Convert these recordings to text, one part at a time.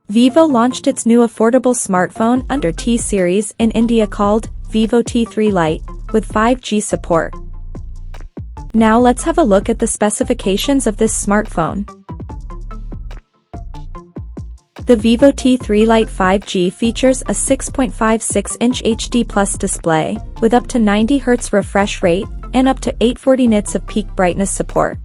Vivo launched its new affordable smartphone under T-series in India called Vivo T3 Lite, with 5G support. Now let's have a look at the specifications of this smartphone. The Vivo T3 Lite 5G features a 6.56-inch HD Plus display, with up to 90 Hz refresh rate, and up to 840 nits of peak brightness support.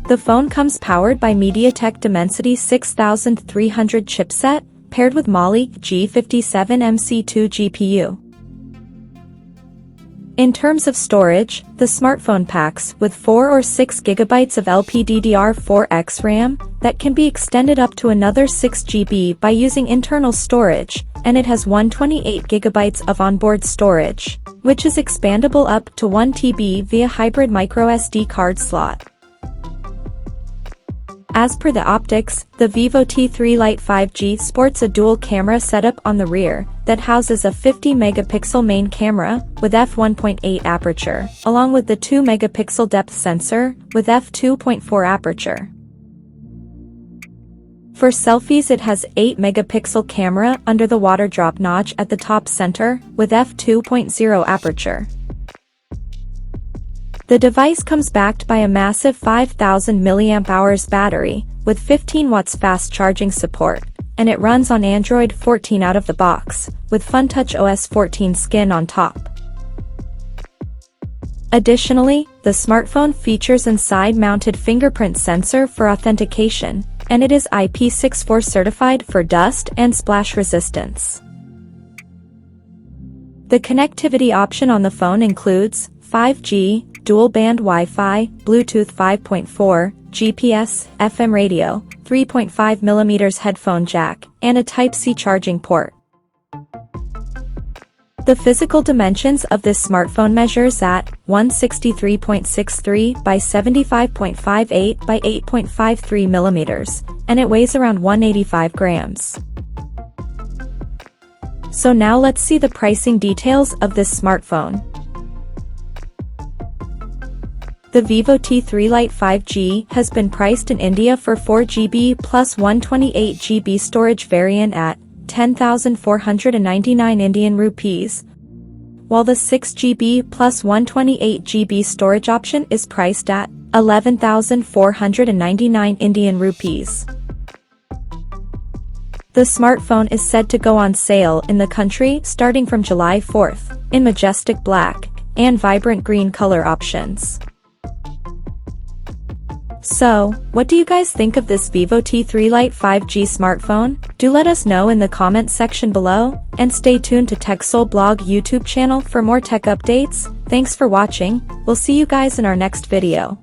The phone comes powered by MediaTek Dimensity 6300 chipset, paired with Mali G57MC2 GPU. In terms of storage, the smartphone packs with 4 or 6 GB of LPDDR4X RAM that can be extended up to another 6 GB by using internal storage, and it has 128 GB of onboard storage, which is expandable up to 1 TB via hybrid microSD card slot. As per the optics, the Vivo T3 Lite 5G sports a dual camera setup on the rear that houses a 50-megapixel main camera with f1.8 aperture, along with the 2-megapixel depth sensor with f2.4 aperture. For selfies, it has 8-megapixel camera under the water drop notch at the top center with f2.0 aperture. The device comes backed by a massive 5000 mAh battery, with 15 watts fast charging support, and it runs on Android 14 out of the box, with FunTouch OS 14 skin on top. Additionally, the smartphone features a side-mounted fingerprint sensor for authentication, and it is IP64 certified for dust and splash resistance. The connectivity option on the phone includes 5G, dual-band Wi-Fi, Bluetooth 5.4, GPS, FM radio, 3.5mm headphone jack, and a Type-C charging port. The physical dimensions of this smartphone measures at 163.63 by 75.58 by 8.53mm, and it weighs around 185 grams. So now let's see the pricing details of this smartphone. The Vivo T3 Lite 5G has been priced in India for 4GB plus 128GB storage variant at 10,499 Indian rupees, while the 6GB plus 128GB storage option is priced at 11,499 Indian rupees. The smartphone is said to go on sale in the country starting from July 4th, in majestic black and vibrant green color options. So, what do you guys think of this Vivo T3 Lite 5G smartphone? Do let us know in the comments section below, and stay tuned to TechSole Blog YouTube channel for more tech updates. Thanks for watching, we'll see you guys in our next video.